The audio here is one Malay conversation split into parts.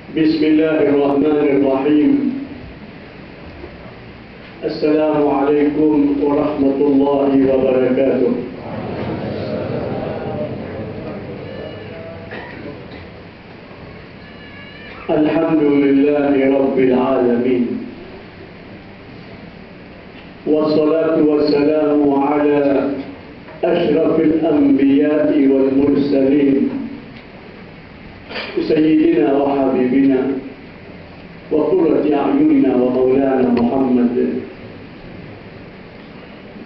Bismillahirrahmanirrahim. Assalamualaikum warahmatullahi wabarakatuh. Alhamdulillahi rabbil alamin. Wassalatu wassalamu ala ashrafil anbiya'i wal mursalin سيدنا وحبيبنا وقرة أعيننا ومولانا محمد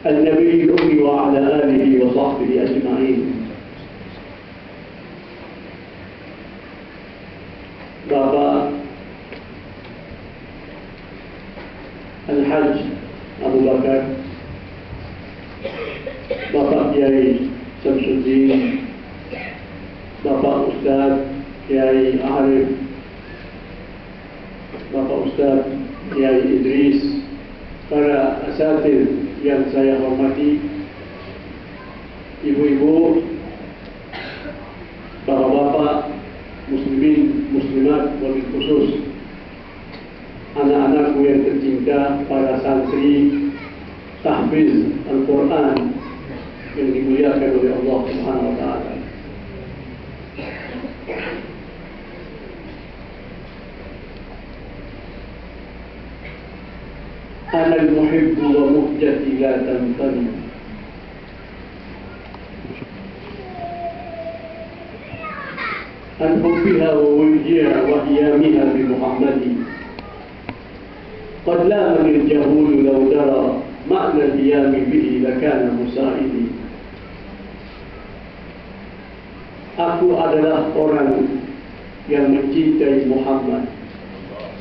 النبي الأمي وعلى آله وصحبه أجمعين. Bapak Al-Hajj Abu Bakar, Bapak Kiai Syamsuddin, Bapak Ustaz Kiai Arif, Bapak Ustaz Kiai Idris, para asatidz yang saya hormati, ibu-ibu, bapak-bapak, muslimin, muslimat, wabil khusus anak-anakku yang tercinta, para santri tahfiz Al-Quran yang dimuliakan oleh Allah Subhanahu wa Ta'ala. Ana al-muhibbu wa muhjati la tanqadi. An hubbiha wa wujdiha wa hiyamiha bi Muhammadi. Qad lamani al-jahulu law dara ma'na al-hiyami bihi lakana musa'idi. Aku adalah orang yang mencintai Muhammad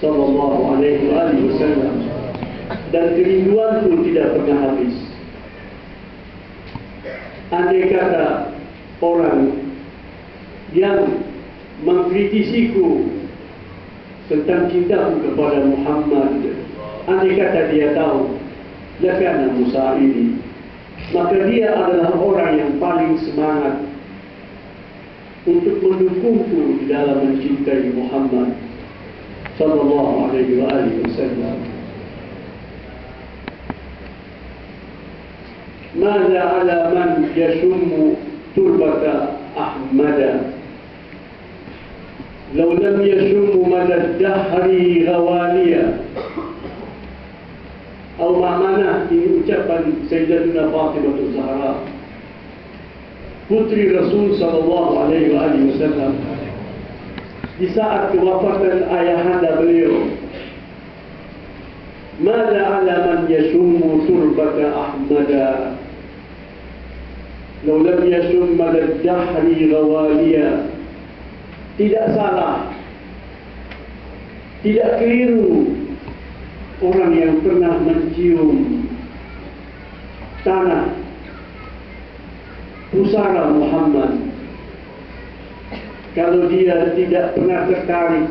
sallallahu alaihi wasallam, dan kerinduanku tidak pernah habis. Andai kata orang yang mengkritisiku tentang cintaku kepada Muhammad, andai kata dia tahu lakana musa'idi, maka dia adalah orang yang paling semangat untuk mendukungku di dalam mencintai Muhammad sallallahu alaihi wasallam. ماذا على من يشم تربة أحمد لو لم يشم مدى الدهر غواليا. Atau makna ini ucapan Sayyidatina Fatimah Az-Zahra, putri Rasul sallallahu alaihi wasallam, di saat kewafatan ayahanda beliau. Mada ala man yashummu turbata Ahmada law lam yashum mada dahri ghawaliya. Tidak salah, tidak keliru orang yang pernah mencium tanah pusara Muhammad kalau dia tidak pernah tertarik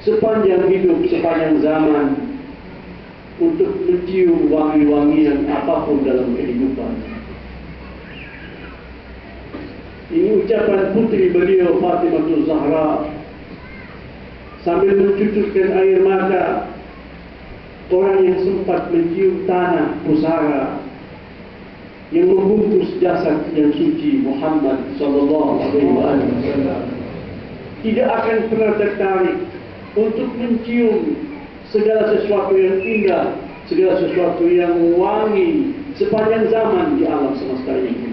sepanjang hidup, sepanjang zaman untuk mencium wangi-wangian apapun dalam kehidupan. Ini ucapan putri beliau Fatimah Az-Zahra sambil mencucurkan air mata, orang yang sempat mencium tanah pusara yang membungkus jasad yang suci Muhammad sallallahu alaihi wasallam tidak akan pernah tertarik untuk mencium segala sesuatu yang indah, segala sesuatu yang wangi sepanjang zaman di alam semesta ini.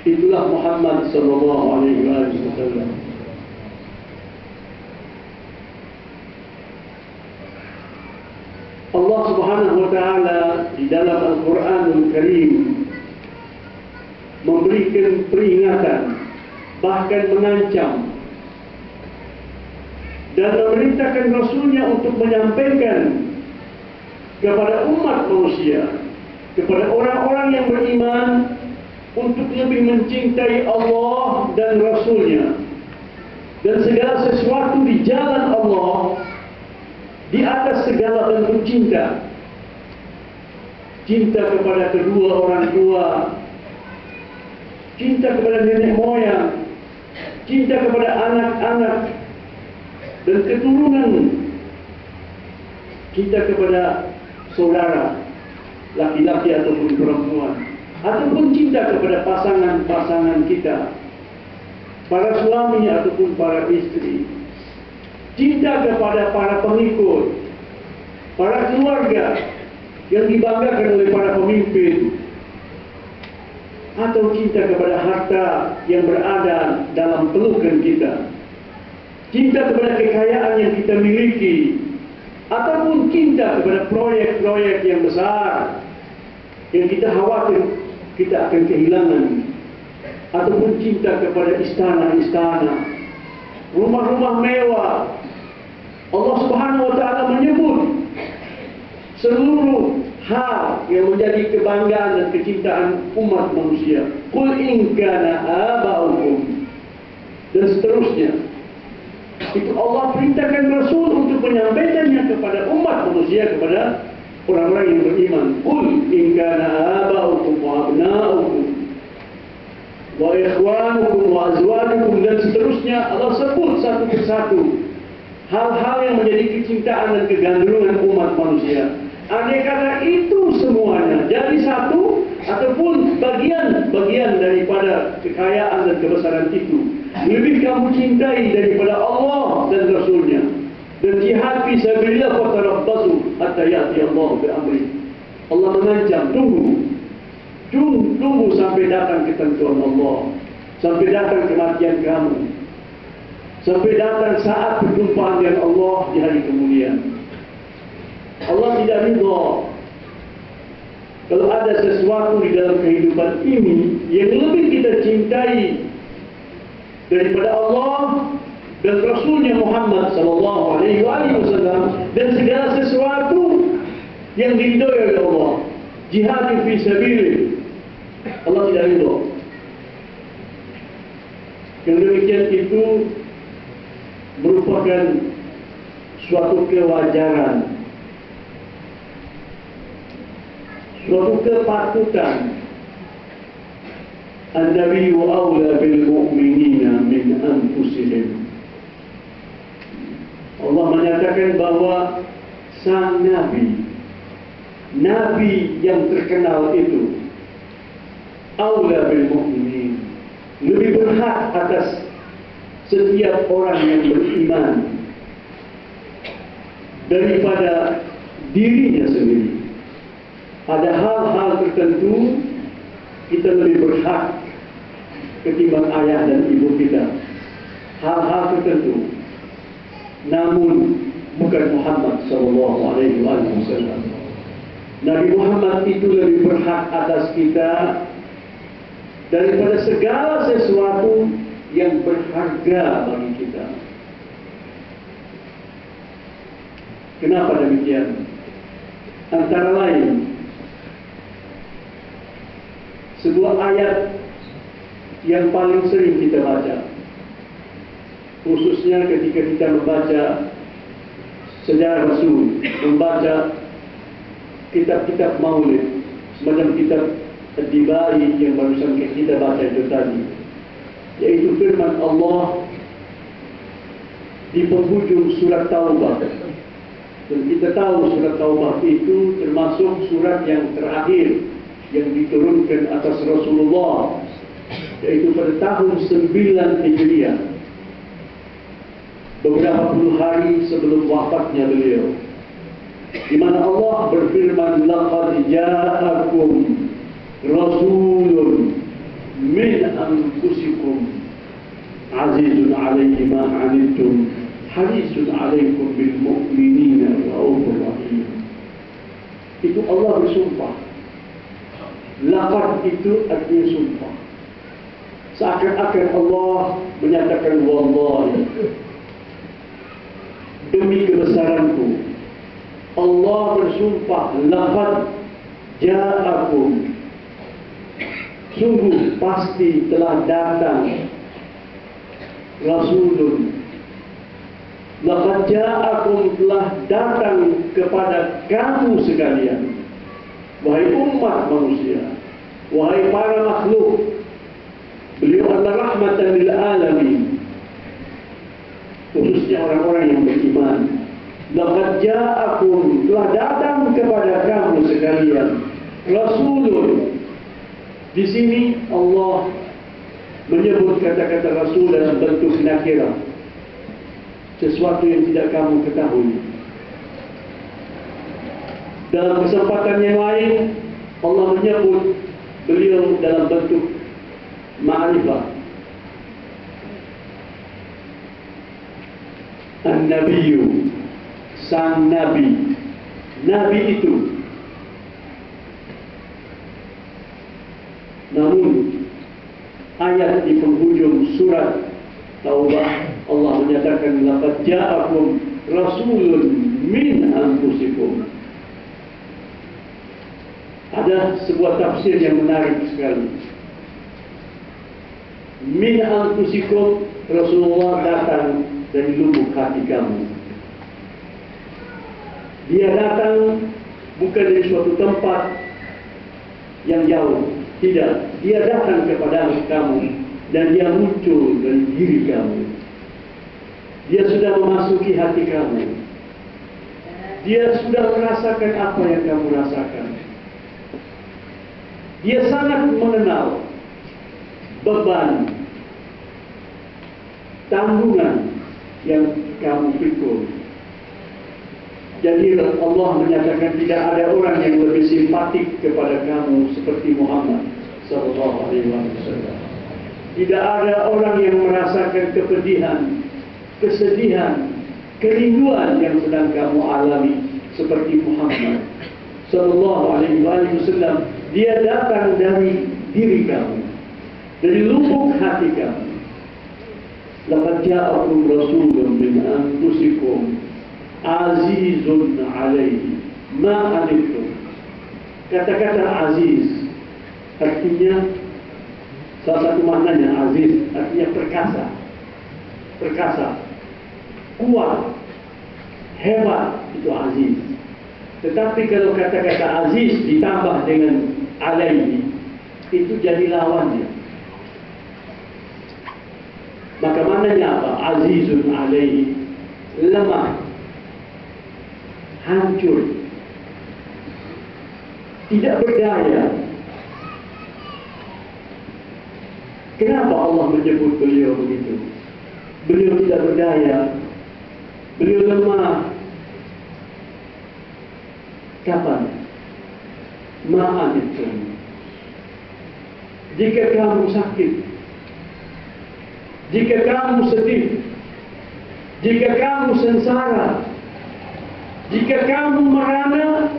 Itulah Muhammad sallallahu alaihi wasallam. Allah Subhanahu wa taala di dalam Al-Qur'anul Karim memberikan peringatan, bahkan mengancam, dan memerintahkan Rasulnya untuk menyampaikan kepada umat manusia, kepada orang-orang yang beriman, untuk lebih mencintai Allah dan Rasulnya, dan segala sesuatu di jalan Allah di atas segala bentuk cinta. Cinta kepada kedua orang tua, cinta kepada nenek moyang, cinta kepada anak-anak dan keturunan, cinta kepada saudara, laki-laki ataupun perempuan, ataupun cinta kepada pasangan-pasangan kita, para suami ataupun para istri, cinta kepada para pengikut, para keluarga yang dibanggakan oleh para pemimpin, atau cinta kepada harta yang berada dalam pelukan kita, cinta kepada kekayaan yang kita miliki, ataupun cinta kepada proyek-proyek yang besar yang kita khawatir kita akan kehilangan, ataupun cinta kepada istana-istana, rumah-rumah mewah. Allah Subhanahu wa taala menyebut seluruh hal yang menjadi kebanggaan dan kecintaan umat manusia. Qul in kana aba'ukum, dan seterusnya. Itu Allah perintahkan Rasul untuk menyampaikannya kepada umat manusia, kepada orang-orang yang beriman. Qul in kana aba'ukum wa abna'ukum wa ikhwanukum wa azwajukum, dan seterusnya. Allah sebut satu persatu hal-hal yang menjadi kecintaan dan kegandrungan umat manusia. Andai kata itu semuanya jadi satu ataupun bagian daripada kekayaan dan kebesaran itu, lebih kamu cintai daripada Allah dan Rasulnya, dan jihad fi sabilillah wa tarabbasu hatta ya'ti Allah bi amri. Allah mengancam, tunggu sampai datang ketentuan Allah, sampai datang kematian kamu, sampai datang saat perjumpaan dengan Allah di hari kemudian. Allah tidak ridha kalau ada sesuatu di dalam kehidupan ini yang lebih kita cintai daripada Allah dan Rasulnya Muhammad sallallahu alaihi wasallam, dan segala sesuatu yang diridhoi oleh Allah. Jihad fi sabilillah, Allah tidak ridha. Yang demikian itu merupakan suatu kewajaran, suatu kepatutan. An-Nabiyyu awla bil mu'minina min anfusihim. Allah menyatakan bahwa sang Nabi yang terkenal itu awla bil mu'minin, lebih berhak atas setiap orang yang beriman daripada dirinya sendiri. Ada hal-hal tertentu kita lebih berhak ketimbang ayah dan ibu kita, hal-hal tertentu. Namun bukan Muhammad sallallahu alaihi wasallam. Nabi Muhammad itu lebih berhak atas kita daripada segala sesuatu yang berharga bagi kita. Kenapa demikian? Antara lain, sebuah ayat yang paling sering kita baca, khususnya ketika kita membaca sejarah Rasul, membaca kitab-kitab maulid, semacam kitab Ad-Dibai yang barusan kita baca itu tadi, yaitu firman Allah di penghujung surat Taubah. Dan kita tahu surat Taubah itu termasuk surat yang terakhir yang diturunkan atas Rasulullah, yaitu pada tahun 9 Hijriah, beberapa puluh hari sebelum wafatnya beliau, di mana Allah berfirman, laqad ja'akum rasulun min anfusikum azizun 'alaihi ma 'anittum harisun 'alaikum bil mu'minina ra'ufur rahim. Itu Allah bersumpah. Laqad itu artinya sumpah. Seakan-akan Allah menyatakan, wallahi, demi kebesaranku, Allah bersumpah, laqad ja'akum, sungguh pasti telah datang Rasulun, laqad ja'akum, telah datang kepada kamu sekalian, wahai umat manusia, wahai para makhluk. Beliau adalah rahmatan lil alamin. orang-orang yang beriman. Laqad ja'akum, telah datang kepada kamu sekalian rasulun. Di sini Allah menyebut kata-kata rasul dalam bentuk nakirah, sesuatu yang tidak kamu ketahui. Dalam kesempatan yang lain Allah menyebut beliau dalam bentuk ma'rifah. An-Nabiyyu, sang Nabi. Nabi itu. Namun ayat di penghujung surat Taubah Allah menyatakan laqad ja'akum rasulun min anfusikum. Ada sebuah tafsir yang menarik sekali. Min anfusikum, Rasulullah datang dari lubuk hati kamu. Dia datang bukan dari suatu tempat yang jauh. Tidak, dia datang kepada kamu dan dia muncul dari diri kamu. Dia sudah memasuki hati kamu. Dia sudah merasakan apa yang kamu rasakan. Dia sangat mengenal beban, tanggungan yang kamu pikul. Jadi Allah menyatakan tidak ada orang yang lebih simpatik kepada kamu seperti Muhammad sallallahu alaihi wasallam. Tidak ada orang yang merasakan kepedihan, kesedihan, kerinduan yang sedang kamu alami seperti Muhammad sallallahu alaihi wasallam. Dia datang dari diri kamu, dari lubuk hati kamu. Laqad ja'akum rasulun min anfusikum azizun alaihi ma anittum. Kata-kata aziz artinya, salah satu maknanya aziz artinya perkasa, perkasa, kuat, hebat, itu aziz. Tetapi kalau kata-kata aziz ditambah dengan alaihi, itu jadi lawannya. Maka maknanya apa? Azizun alaihi, lemah, hancur, tidak berdaya. Kenapa Allah menyebut beliau begitu? Beliau tidak berdaya, beliau lemah. Kapan? Ma'anittum. Jika kamu sakit, jika kamu sedih, jika kamu sengsara, jika kamu merana,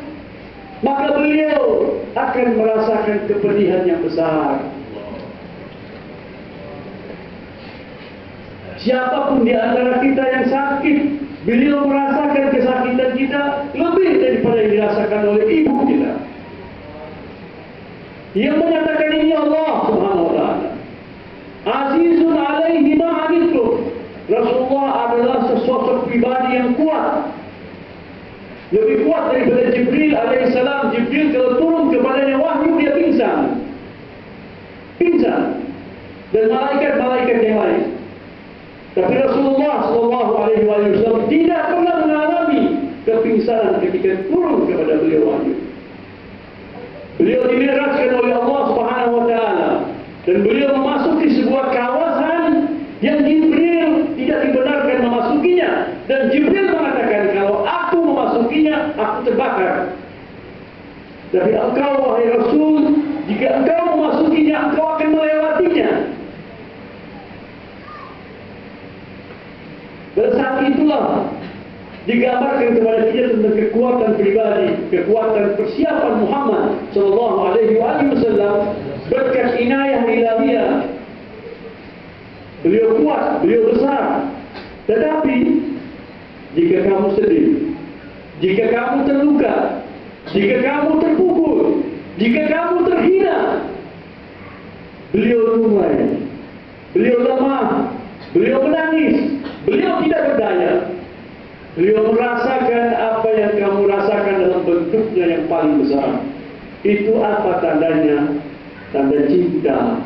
maka beliau akan merasakan kepedihan yang besar. Siapapun di antara kita yang sakit, beliau merasakan kesakitan kita lebih daripada yang dirasakan oleh ibu kita. Yang menyatakan ini Allah Subhanahu wa ta'ala. Azizun alaihi ma anittum. Rasulullah adalah sesosok pribadi yang kuat, lebih kuat daripada Jibril alaihissalam. Jibril kalau turun kepadanya wahyu, dia pingsan, dan malaikat-malaikat yang lain. Tapi Rasulullah SAW tidak pernah mengalami kepingsanan ketika turun kepada beliau wahyu. Beliau dimi'rajkan oleh Allah Subhanahu wa ta'ala, dan beliau memasuki sebuah kawasan yang Jibril tidak dibenarkan memasukinya, dan Jibril mengatakan kalau aku memasukinya aku terbakar. Tapi engkau wahai Rasul, jika engkau memasukinya engkau akan melewatinya. Dan saat itulah digambarkan kepada kita tentang kekuatan pribadi, kekuatan persiapan Muhammad sallallahu alaihi wasallam berkat inayah ilahiyah. Beliau kuat, beliau besar. Tetapi jika kamu sedih, jika kamu terluka, jika kamu terpukul, jika kamu terhina, beliau lumai, beliau lemah, beliau menangis, beliau tidak berdaya. Beliau merasakan apa yang kamu rasakan dalam bentuknya yang paling besar. Itu apa tandanya? Tanda cinta.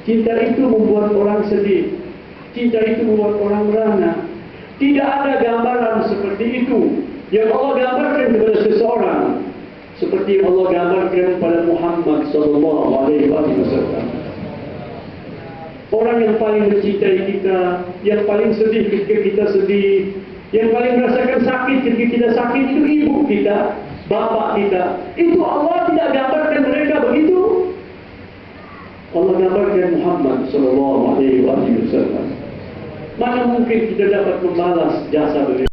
Cinta itu membuat orang sedih. Cinta itu membuat orang merana. Tidak ada gambaran seperti itu yang Allah gambarkan kepada seseorang seperti yang Allah gambarkan pada Muhammad sallallahu alaihi wasallam. Orang yang paling mencintai kita, yang paling sedih ketika kita sedih, yang paling merasakan sakit ketika kita sakit itu ibu kita, bapak kita. Itu Allah tidak gambarkan mereka begitu. Allah gambarkan Muhammad sallallahu alaihi wasallam. Mana mungkin kita dapat membalas jasa beliau?